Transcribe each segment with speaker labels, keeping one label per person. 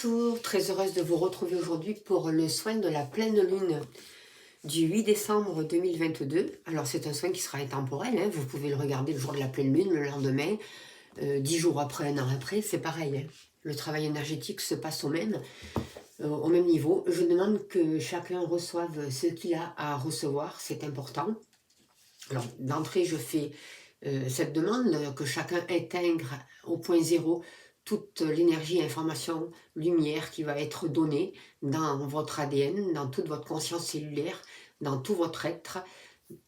Speaker 1: Bonjour, très heureuse de vous retrouver aujourd'hui pour le soin de la pleine lune du 8 décembre 2022. Alors c'est un soin qui sera intemporel, hein. Vous pouvez le regarder le jour de la pleine lune, le lendemain, 10 jours après, un an après, c'est pareil, hein. Le travail énergétique se passe au même niveau. Je demande que chacun reçoive ce qu'il a à recevoir, c'est important. Alors d'entrée je fais cette demande, que chacun intègre au point zéro toute l'énergie, information, lumière qui va être donnée dans votre ADN, dans toute votre conscience cellulaire, dans tout votre être.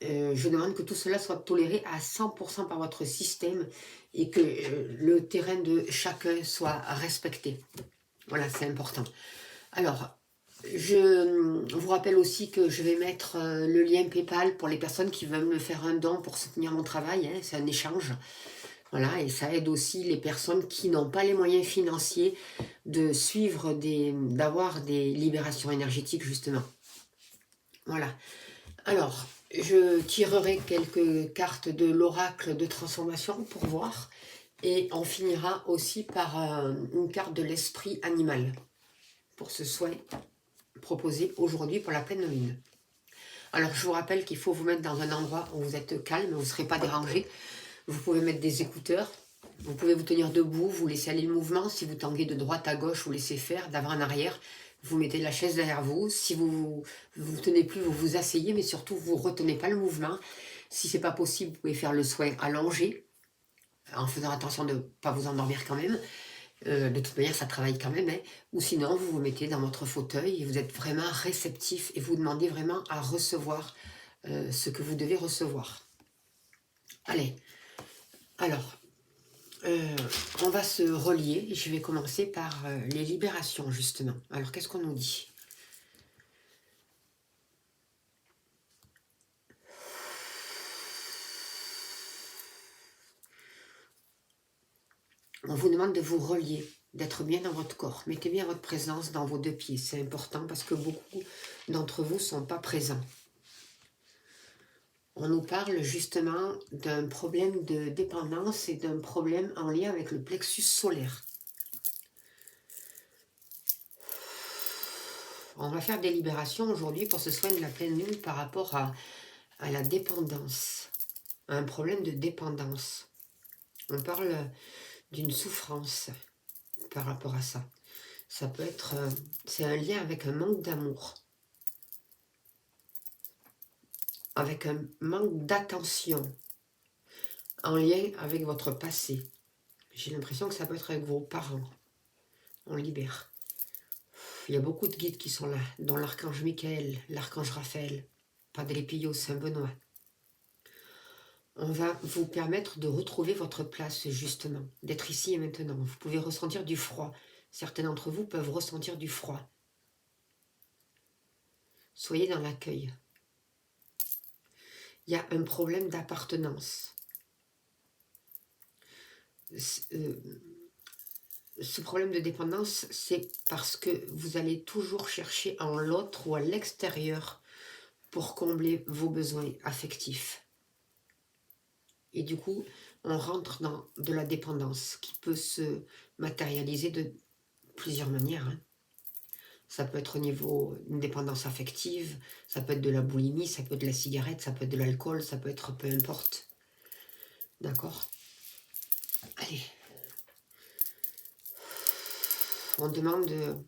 Speaker 1: Je demande que tout cela soit toléré à 100% par votre système et que le terrain de chacun soit respecté. Voilà, c'est important. Alors, je vous rappelle aussi que je vais mettre le lien PayPal pour les personnes qui veulent me faire un don pour soutenir mon travail, hein, c'est un échange. Voilà, et ça aide aussi les personnes qui n'ont pas les moyens financiers de suivre d'avoir des libérations énergétiques, justement. Voilà. Alors, je tirerai quelques cartes de l'oracle de transformation pour voir. Et on finira aussi par une carte de l'esprit animal pour ce soin proposé aujourd'hui pour la pleine lune. Alors, je vous rappelle qu'il faut vous mettre dans un endroit où vous êtes calme, où vous ne serez pas dérangé. Vous pouvez mettre des écouteurs. Vous pouvez vous tenir debout, vous laissez aller le mouvement. Si vous tanguez de droite à gauche, vous laissez faire, d'avant en arrière. Vous mettez la chaise derrière vous. Si vous ne tenez plus, vous vous asseyez, mais surtout, vous ne retenez pas le mouvement. Si ce n'est pas possible, vous pouvez faire le soin allongé, en faisant attention de ne pas vous endormir quand même. De toute manière, ça travaille quand même. Hein. Ou sinon, vous vous mettez dans votre fauteuil et vous êtes vraiment réceptif et vous demandez vraiment à recevoir ce que vous devez recevoir. Allez, alors... on va se relier. Je vais commencer par les libérations, justement. Alors, qu'est-ce qu'on nous dit? On vous demande de vous relier, d'être bien dans votre corps. Mettez bien votre présence dans vos deux pieds. C'est important parce que beaucoup d'entre vous ne sont pas présents. On nous parle justement d'un problème de dépendance et d'un problème en lien avec le plexus solaire. On va faire des libérations aujourd'hui pour ce soin de la pleine lune par rapport à la dépendance, à un problème de dépendance. On parle d'une souffrance par rapport à ça. Ça peut être, c'est un lien avec un manque d'amour, avec un manque d'attention, en lien avec votre passé. J'ai l'impression que ça peut être avec vos parents. On libère. Il y a beaucoup de guides qui sont là, dont l'archange Michael, l'archange Raphaël, Padre Pio, Saint Benoît. On va vous permettre de retrouver votre place, justement, d'être ici et maintenant. Vous pouvez ressentir du froid. Certains d'entre vous peuvent ressentir du froid. Soyez dans l'accueil. Il y a un problème d'appartenance. Ce problème de dépendance, c'est parce que vous allez toujours chercher en l'autre ou à l'extérieur pour combler vos besoins affectifs. Et du coup, on rentre dans de la dépendance qui peut se matérialiser de plusieurs manières. Hein. Ça peut être au niveau d'une dépendance affective, ça peut être de la boulimie, ça peut être de la cigarette, ça peut être de l'alcool, ça peut être peu importe. D'accord? Allez. On demande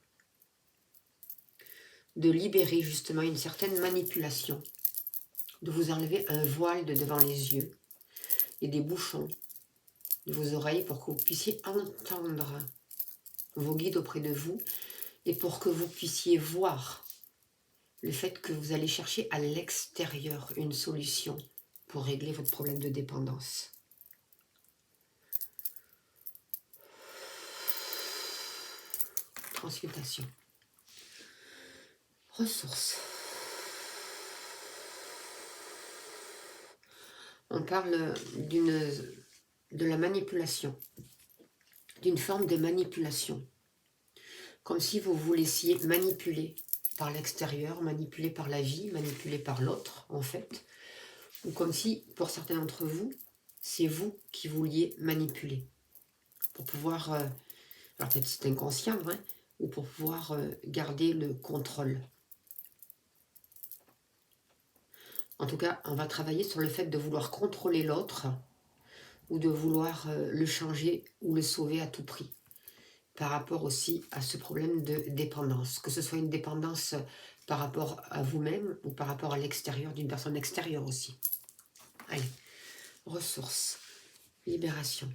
Speaker 1: de libérer justement une certaine manipulation, de vous enlever un voile de devant les yeux et des bouchons de vos oreilles pour que vous puissiez entendre vos guides auprès de vous et pour que vous puissiez voir le fait que vous allez chercher à l'extérieur une solution pour régler votre problème de dépendance. Consultation. Ressources. On parle de la manipulation, d'une forme de manipulation. Comme si vous vous laissiez manipuler par l'extérieur, manipuler par la vie, manipuler par l'autre, en fait. Ou comme si, pour certains d'entre vous, c'est vous qui vouliez manipuler. Pour pouvoir, alors peut-être c'est inconscient, hein, ou pour pouvoir garder le contrôle. En tout cas, on va travailler sur le fait de vouloir contrôler l'autre ou de vouloir le changer ou le sauver à tout prix. Par rapport aussi à ce problème de dépendance, que ce soit une dépendance par rapport à vous-même ou par rapport à l'extérieur, d'une personne extérieure aussi. Allez, ressources, libération.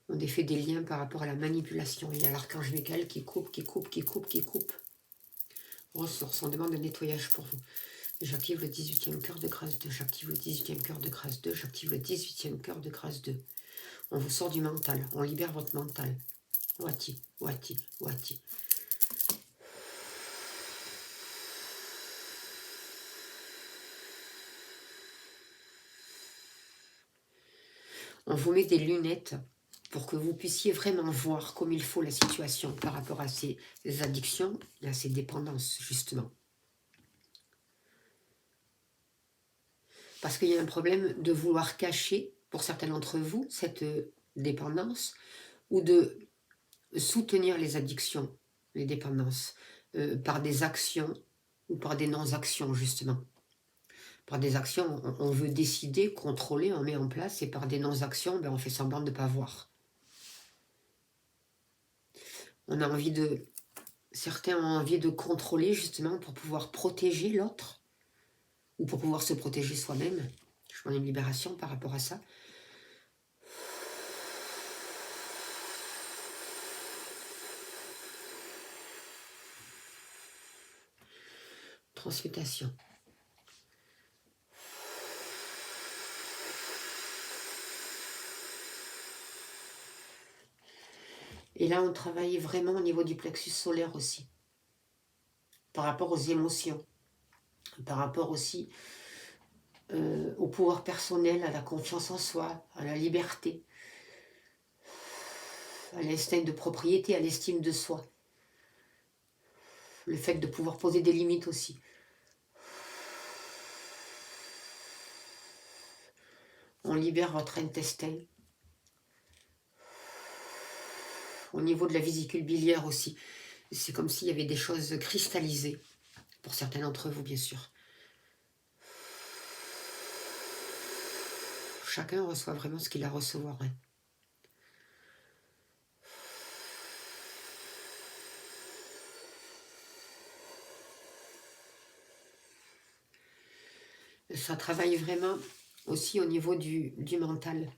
Speaker 1: On défait des liens par rapport à la manipulation. Il y a l'archange Michael qui coupe, qui coupe, qui coupe, qui coupe. Ressources, on demande un nettoyage pour vous. J'active le 18e cœur de grâce 2, j'active le 18e cœur de grâce 2, j'active le 18e cœur de grâce 2. On vous sort du mental, on libère votre mental. Wati, wati, wati. On vous met des lunettes pour que vous puissiez vraiment voir comme il faut la situation par rapport à ces addictions et à ces dépendances, justement. Parce qu'il y a un problème de vouloir cacher, pour certains d'entre vous, cette dépendance, ou de soutenir les addictions, les dépendances, par des actions ou par des non-actions, justement. Par des actions, on veut décider, contrôler, on met en place, et par des non-actions, ben, on fait semblant de ne pas voir. On a envie de... Certains ont envie de contrôler, justement, pour pouvoir protéger l'autre, ou pour pouvoir se protéger soi-même. Je prends une libération par rapport à ça. Transmutation. Et là, on travaille vraiment au niveau du plexus solaire aussi. Par rapport aux émotions. Par rapport aussi au pouvoir personnel, à la confiance en soi, à la liberté, à l'instinct de propriété, à l'estime de soi. Le fait de pouvoir poser des limites aussi. On libère votre intestin. Au niveau de la vésicule biliaire aussi. C'est comme s'il y avait des choses cristallisées. Pour certains d'entre vous, bien sûr. Chacun reçoit vraiment ce qu'il a à recevoir. Hein. Ça travaille vraiment aussi au niveau du mental.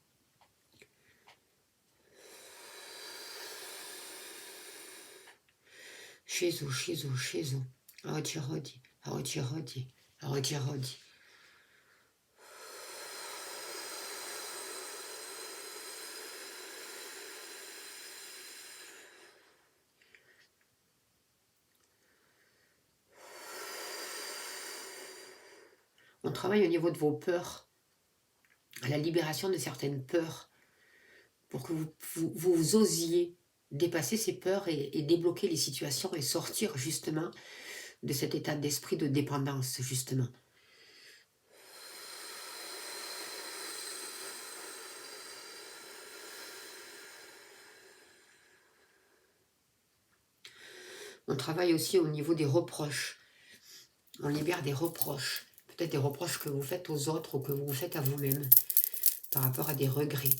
Speaker 1: Shizu, shizu, shizu. Arodi, arodi, arodi, arodi, arodi, arodi. On travaille au niveau de vos peurs, à la libération de certaines peurs, pour que vous osiez dépasser ces peurs et débloquer les situations et sortir justement de cet état d'esprit de dépendance, justement. On travaille aussi au niveau des reproches. On libère des reproches. Peut-être des reproches que vous faites aux autres ou que vous vous faites à vous-même par rapport à des regrets.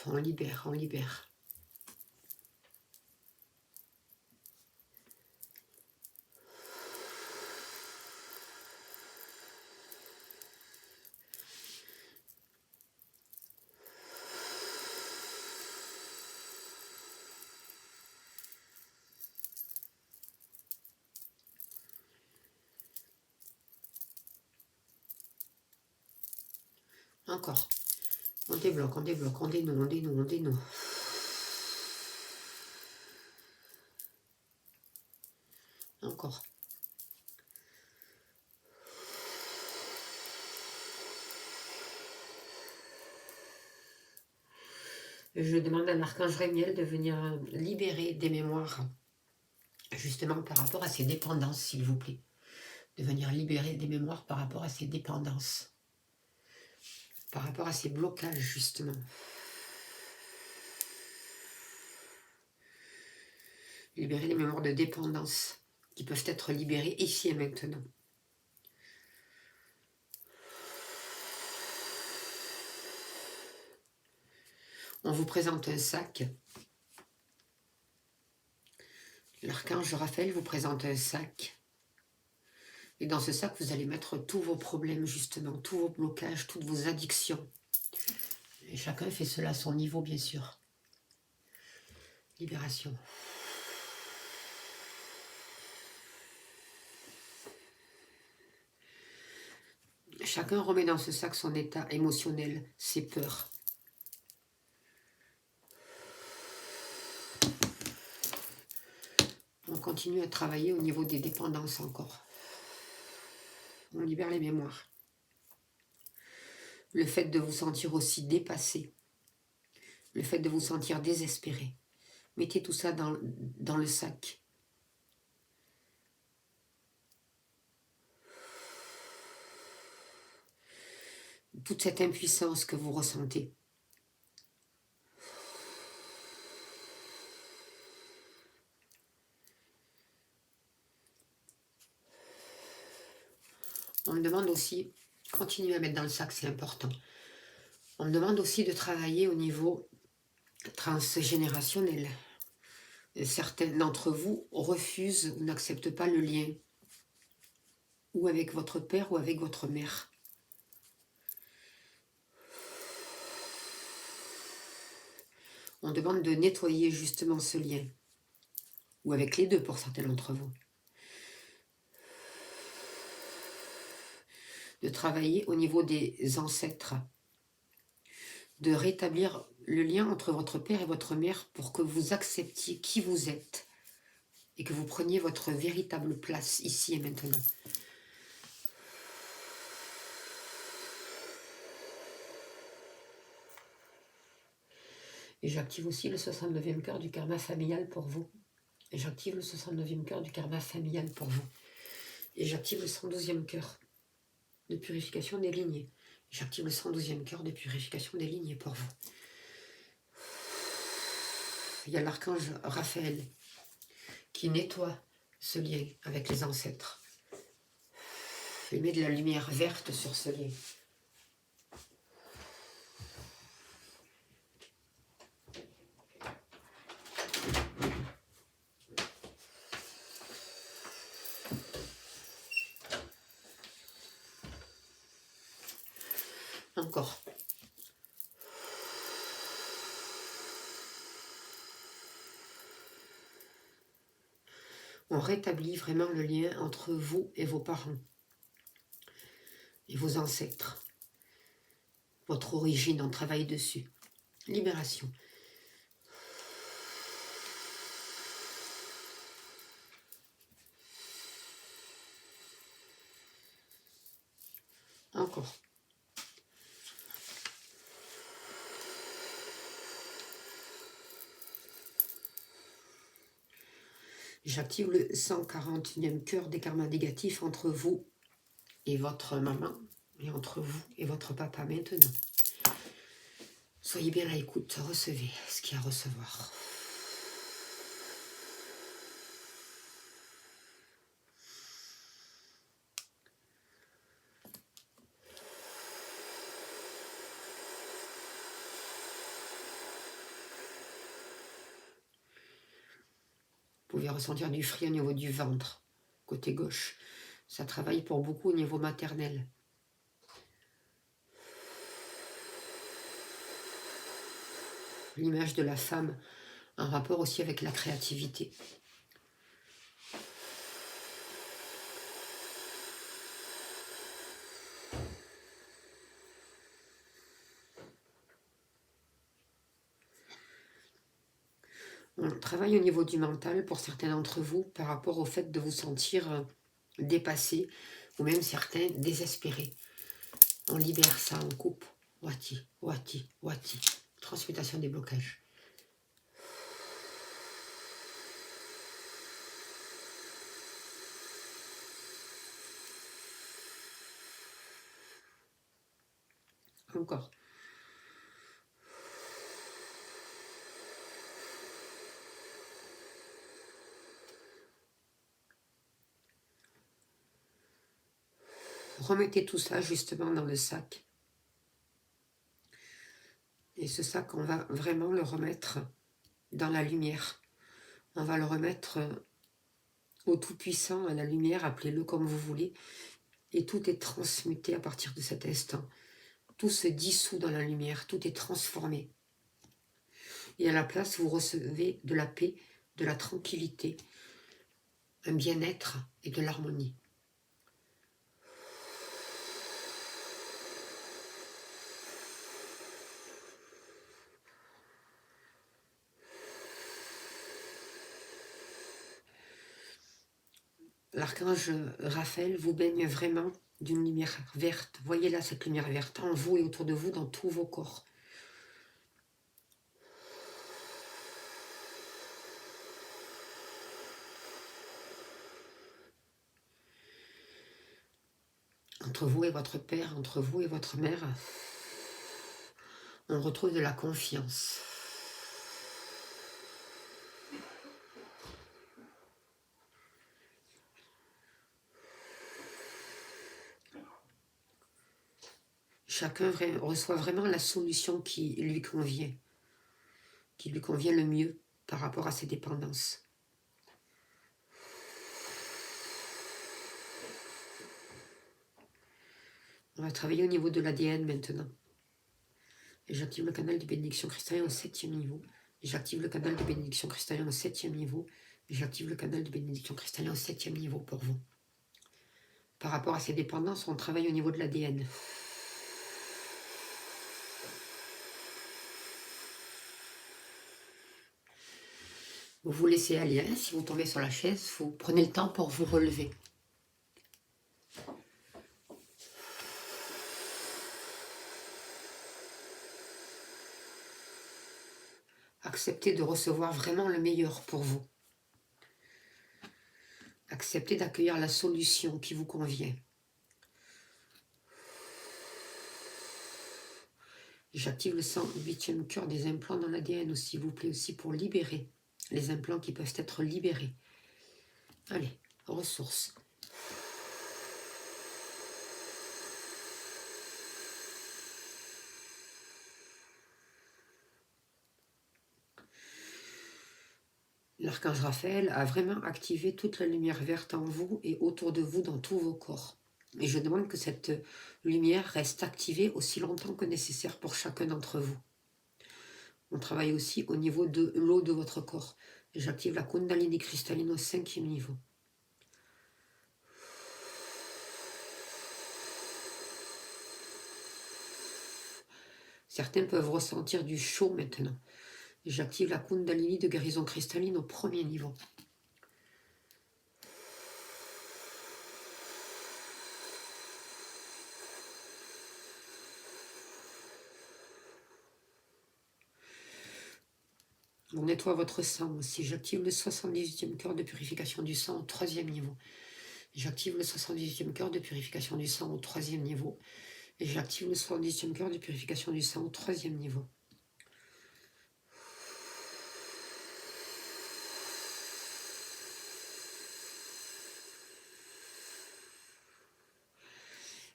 Speaker 1: On libère, on libère. Encore. On débloque, on débloque, on dénoue, on dénoue, on dénoue. Encore. Je demande à l'archange Rémiel de venir libérer des mémoires, justement par rapport à ces dépendances, s'il vous plaît. De venir libérer des mémoires par rapport à ces dépendances. par rapport à ces blocages, justement. Libérer les mémoires de dépendance qui peuvent être libérées ici et maintenant. On vous présente un sac. L'archange Raphaël vous présente un sac. Et dans ce sac, vous allez mettre tous vos problèmes, justement, tous vos blocages, toutes vos addictions. Et chacun fait cela à son niveau, bien sûr. Libération. Chacun remet dans ce sac son état émotionnel, ses peurs. On continue à travailler au niveau des dépendances encore. On libère les mémoires. Le fait de vous sentir aussi dépassé. Le fait de vous sentir désespéré. Mettez tout ça dans le sac. Toute cette impuissance que vous ressentez. On me demande aussi, continuez à mettre dans le sac, c'est important. On me demande aussi de travailler au niveau transgénérationnel. Certains d'entre vous refusent ou n'acceptent pas le lien, ou avec votre père ou avec votre mère. On demande de nettoyer justement ce lien, ou avec les deux pour certains d'entre vous. De travailler au niveau des ancêtres, de rétablir le lien entre votre père et votre mère pour que vous acceptiez qui vous êtes et que vous preniez votre véritable place ici et maintenant. Et j'active aussi le 69e cœur du karma familial pour vous. Et j'active le 69e cœur du karma familial pour vous. Et j'active le 112e cœur de purification des lignées. J'active le 112e cœur de purification des lignées pour vous. Il y a l'archange Raphaël qui nettoie ce lien avec les ancêtres. Il met de la lumière verte sur ce lien. Encore. On rétablit vraiment le lien entre vous et vos parents et vos ancêtres. Votre origine, on travaille dessus. Libération. Encore. J'active le 140e cœur des karmas négatifs entre vous et votre maman, et entre vous et votre papa maintenant. Soyez bien à l'écoute, recevez ce qu'il y a à recevoir. Vous pouvez ressentir du fri au niveau du ventre, côté gauche. Ça travaille pour beaucoup au niveau maternel. L'image de la femme, en rapport aussi avec la créativité. On travaille au niveau du mental pour certains d'entre vous par rapport au fait de vous sentir dépassé ou même certains désespérés. On libère ça, on coupe. Wati, wati, wati. Transmutation des blocages. Encore. Remettez tout ça justement dans le sac. Et ce sac, on va vraiment le remettre dans la lumière. On va le remettre au Tout-Puissant, à la lumière, appelez-le comme vous voulez. Et tout est transmuté à partir de cet instant. Tout se dissout dans la lumière, tout est transformé. Et à la place, vous recevez de la paix, de la tranquillité, un bien-être et de l'harmonie. L'archange Raphaël vous baigne vraiment d'une lumière verte. Voyez là cette lumière verte en vous et autour de vous, dans tous vos corps. Entre vous et votre père, entre vous et votre mère, on retrouve de la confiance. Chacun reçoit vraiment la solution qui lui convient le mieux par rapport à ses dépendances. On va travailler au niveau de l'ADN maintenant. Et j'active le canal de bénédiction cristalline au 7e niveau. Et j'active le canal de bénédiction cristalline au 7e niveau. Et j'active le canal de bénédiction cristalline au 7e niveau pour vous. Par rapport à ces dépendances, on travaille au niveau de l'ADN. Vous vous laissez aller. Hein. Si vous tombez sur la chaise, vous prenez le temps pour vous relever. Acceptez de recevoir vraiment le meilleur pour vous. Acceptez d'accueillir la solution qui vous convient. J'active le 108e cœur des implants dans l'ADN, s'il vous plaît, aussi pour libérer les implants qui peuvent être libérés. Allez, ressources. L'archange Raphaël a vraiment activé toute la lumière verte en vous et autour de vous dans tous vos corps. Et je demande que cette lumière reste activée aussi longtemps que nécessaire pour chacun d'entre vous. On travaille aussi au niveau de l'eau de votre corps. J'active la Kundalini cristalline au 5e niveau. Certains peuvent ressentir du chaud maintenant. J'active la Kundalini de guérison cristalline au 1er niveau. On nettoie votre sang aussi. J'active le 78e cœur de purification du sang au 3e niveau. J'active le 78e cœur de purification du sang au 3e niveau. Et j'active le 78e cœur de purification du sang au 3e niveau.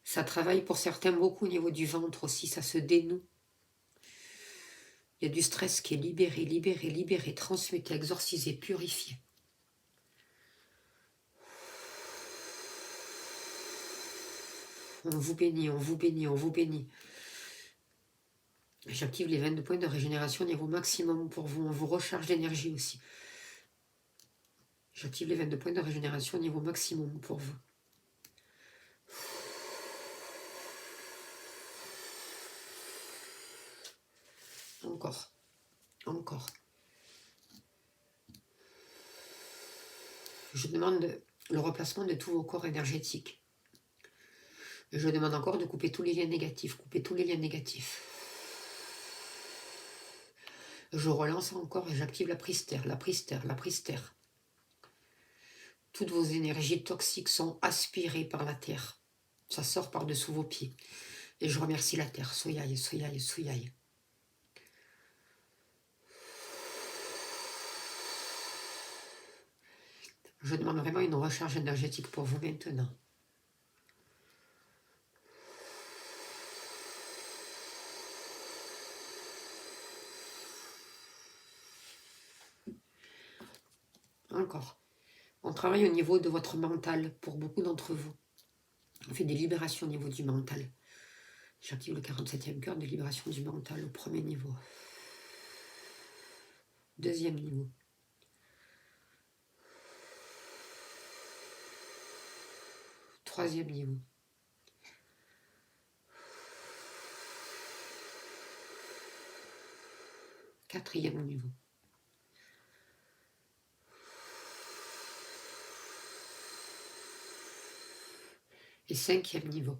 Speaker 1: Ça travaille pour certains beaucoup au niveau du ventre aussi, ça se dénoue. Il y a du stress qui est libéré, libéré, libéré, transmuté, exorcisé, purifié. On vous bénit, on vous bénit, on vous bénit. J'active les 22 points de régénération au niveau maximum pour vous. On vous recharge d'énergie aussi. J'active les 22 points de régénération au niveau maximum pour vous. Encore. Encore. Je demande le replacement de tous vos corps énergétiques. Je demande encore de couper tous les liens négatifs. Couper tous les liens négatifs. Je relance encore et j'active la pristère, la pristère, la pristère. Toutes vos énergies toxiques sont aspirées par la terre. Ça sort par-dessous vos pieds. Et je remercie la terre. Soyaï, soyaï, soyaï. Je demande vraiment une recharge énergétique pour vous maintenant. Encore. On travaille au niveau de votre mental pour beaucoup d'entre vous. On fait des libérations au niveau du mental. J'active le 47e cœur de libération du mental au premier niveau. Deuxième niveau. Troisième niveau. Quatrième niveau. Et cinquième niveau.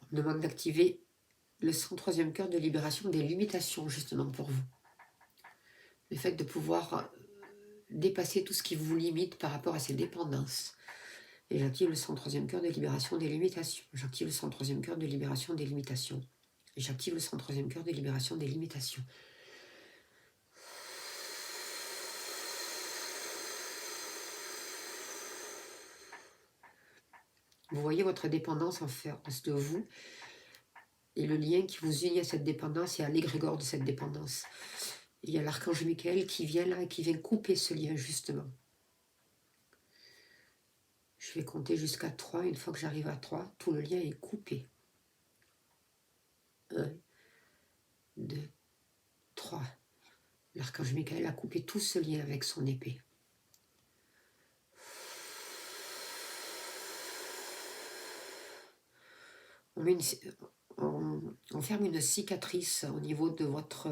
Speaker 1: On me demande d'activer le 103e cœur de libération des limitations, justement, pour vous. Le fait de pouvoir dépasser tout ce qui vous limite par rapport à ces dépendances. Et j'active le 103e cœur de libération des limitations. J'active le 103e cœur de libération des limitations. Et j'active le 103e cœur de libération des limitations. Vous voyez votre dépendance en face de vous et le lien qui vous unit à cette dépendance et à l'égrégore de cette dépendance. Il y a l'archange Michael qui vient là et qui vient couper ce lien justement. Je vais compter jusqu'à 3. Une fois que j'arrive à 3, tout le lien est coupé. 1, 2, 3. L'archange Michael a coupé tout ce lien avec son épée. On ferme une cicatrice au niveau de votre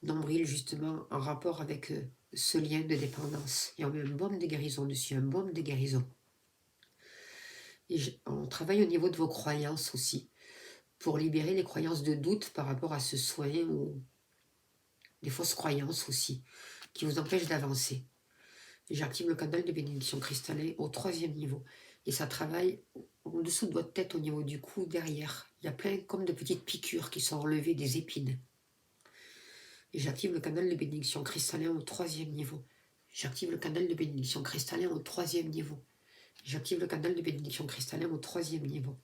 Speaker 1: nombril, justement, en rapport avec ce lien de dépendance. Et on met un baume de guérison dessus, un baume de guérison. Et on travaille au niveau de vos croyances aussi, pour libérer les croyances de doute par rapport à ce soin ou des fausses croyances aussi, qui vous empêchent d'avancer. J'active le canal de bénédiction cristallin au 3e niveau. Et ça travaille en dessous de votre tête, au niveau du cou, derrière. Il y a plein comme de petites piqûres qui sont enlevées, des épines. Et j'active le canal de bénédiction cristallin au 3e niveau. J'active le canal de bénédiction cristallin au 3e niveau. J'active le canal de bénédiction cristallin au 3e niveau.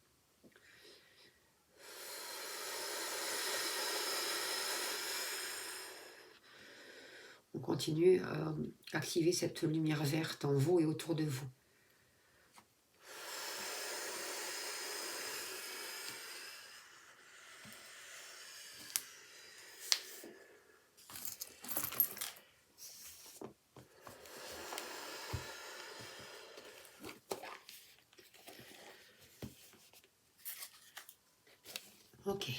Speaker 1: On continue à activer cette lumière verte en vous et autour de vous. Ok.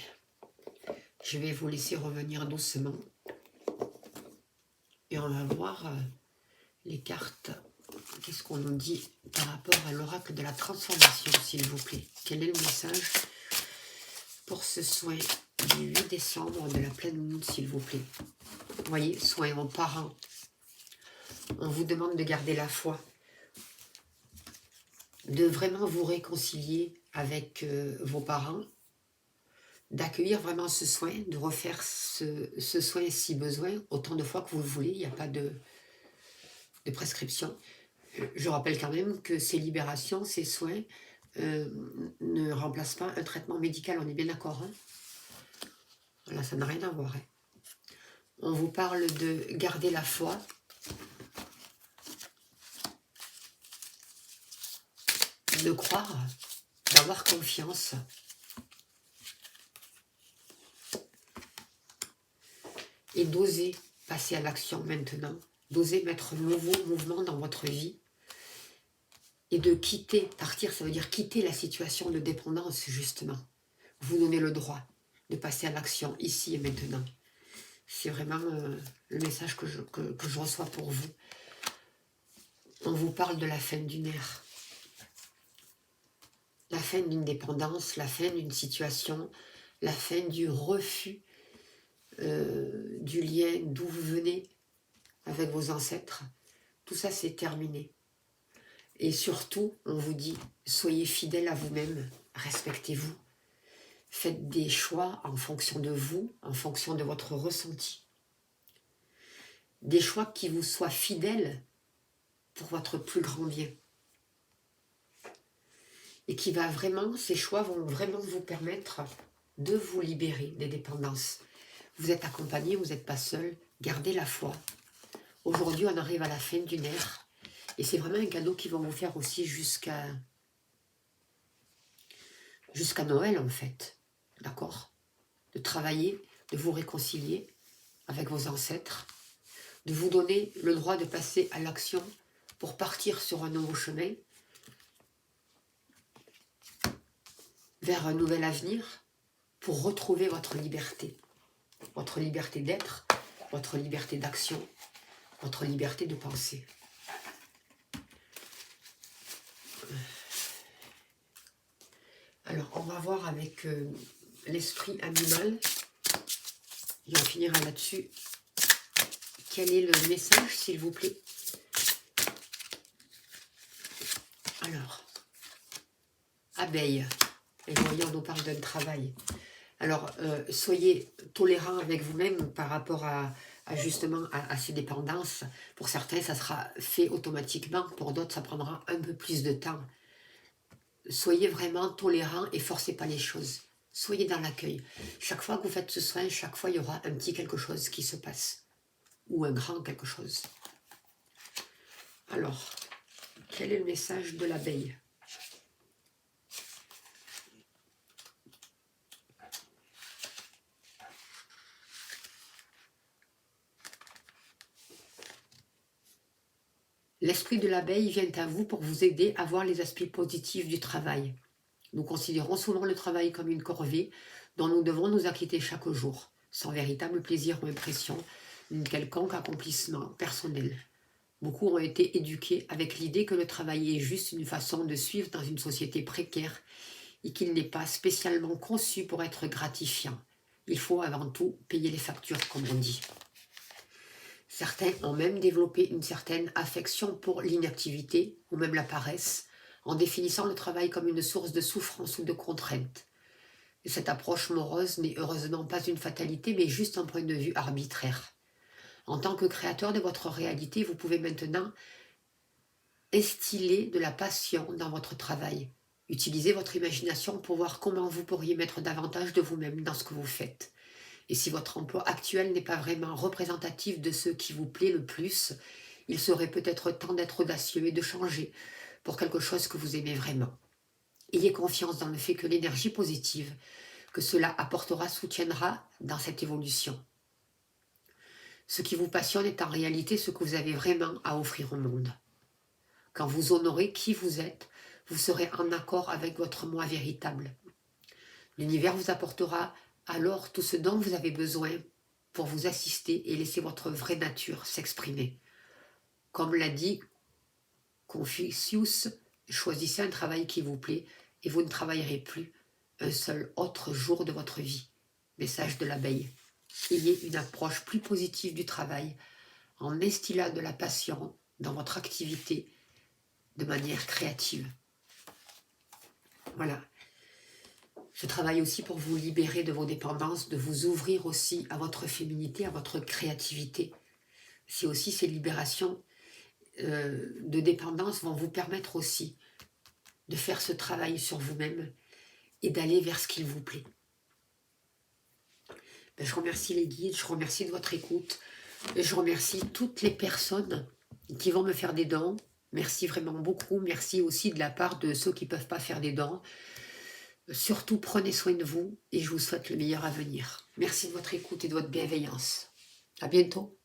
Speaker 1: Je vais vous laisser revenir doucement. Et on va voir les cartes. Qu'est-ce qu'on nous dit par rapport à l'oracle de la transformation, s'il vous plaît? Quel est le message pour ce soin du 8 décembre de la pleine lune, s'il vous plaît? Vous voyez, soin aux parents. On vous demande de garder la foi, de vraiment vous réconcilier avec vos parents, d'accueillir vraiment ce soin, de refaire ce soin si besoin, autant de fois que vous le voulez, il n'y a pas de prescription. Je rappelle quand même que ces libérations, ces soins, ne remplacent pas un traitement médical, on est bien d'accord, hein? Là, ça n'a rien à voir. Hein. On vous parle de garder la foi, de croire, d'avoir confiance. Et d'oser passer à l'action maintenant, d'oser mettre un nouveau mouvement dans votre vie et de quitter, partir, ça veut dire quitter la situation de dépendance, justement. Vous donnez le droit de passer à l'action ici et maintenant. C'est vraiment le message que je reçois pour vous. On vous parle de la fin d'une ère, la fin d'une dépendance, la fin d'une situation, la fin du refus du lien d'où vous venez avec vos ancêtres. Tout ça, c'est terminé. Et surtout, on vous dit, soyez fidèles à vous-même, respectez-vous. Faites des choix en fonction de vous, en fonction de votre ressenti. Des choix qui vous soient fidèles pour votre plus grand bien. Et qui va vraiment, ces choix vont vraiment vous permettre de vous libérer des dépendances. Vous êtes accompagné, vous n'êtes pas seul, gardez la foi. Aujourd'hui, on arrive à la fin d'une ère. Et c'est vraiment un cadeau qu'ils vont vous faire aussi jusqu'à Noël, en fait. D'accord? De travailler, de vous réconcilier avec vos ancêtres, de vous donner le droit de passer à l'action pour partir sur un nouveau chemin, vers un nouvel avenir, pour retrouver votre liberté d'être, votre liberté d'action, votre liberté de penser. Alors, on va voir avec l'esprit animal, et on finira là-dessus. Quel est le message, s'il vous plaît? Alors, abeille. Et vous voyez, on nous parle d'un travail. Alors, soyez tolérants avec vous-même par rapport justement à ces dépendances. Pour certains, ça sera fait automatiquement. Pour d'autres, ça prendra un peu plus de temps. Soyez vraiment tolérants et forcez pas les choses. Soyez dans l'accueil. Chaque fois que vous faites ce soin, chaque fois, il y aura un petit quelque chose qui se passe. Ou un grand quelque chose. Alors, quel est le message de l'abeille ? L'esprit de l'abeille vient à vous pour vous aider à voir les aspects positifs du travail. Nous considérons souvent le travail comme une corvée dont nous devons nous acquitter chaque jour, sans véritable plaisir ou impression, ni quelconque accomplissement personnel. Beaucoup ont été éduqués avec l'idée que le travail est juste une façon de suivre dans une société précaire et qu'il n'est pas spécialement conçu pour être gratifiant. Il faut avant tout payer les factures, comme on dit. Certains ont même développé une certaine affection pour l'inactivité ou même la paresse, en définissant le travail comme une source de souffrance ou de contrainte. Et cette approche morose n'est heureusement pas une fatalité, mais juste un point de vue arbitraire. En tant que créateur de votre réalité, vous pouvez maintenant instiller de la passion dans votre travail. Utilisez votre imagination pour voir comment vous pourriez mettre davantage de vous-même dans ce que vous faites. Et si votre emploi actuel n'est pas vraiment représentatif de ce qui vous plaît le plus, il serait peut-être temps d'être audacieux et de changer pour quelque chose que vous aimez vraiment. Ayez confiance dans le fait que l'énergie positive que cela apportera soutiendra dans cette évolution. Ce qui vous passionne est en réalité ce que vous avez vraiment à offrir au monde. Quand vous honorez qui vous êtes, vous serez en accord avec votre moi véritable. L'univers vous apportera alors tout ce dont vous avez besoin pour vous assister et laisser votre vraie nature s'exprimer. Comme l'a dit Confucius, choisissez un travail qui vous plaît et vous ne travaillerez plus un seul autre jour de votre vie. Message de l'abeille. Ayez une approche plus positive du travail en instillant de la passion dans votre activité de manière créative. Voilà. Je travaille aussi pour vous libérer de vos dépendances, de vous ouvrir aussi à votre féminité, à votre créativité. C'est aussi ces libérations de dépendance vont vous permettre aussi de faire ce travail sur vous-même et d'aller vers ce qu'il vous plaît. Je remercie les guides, je remercie de votre écoute, je remercie toutes les personnes qui vont me faire des dons. Merci vraiment beaucoup, merci aussi de la part de ceux qui ne peuvent pas faire des dons. Surtout, prenez soin de vous et je vous souhaite le meilleur à venir. Merci de votre écoute et de votre bienveillance. À bientôt.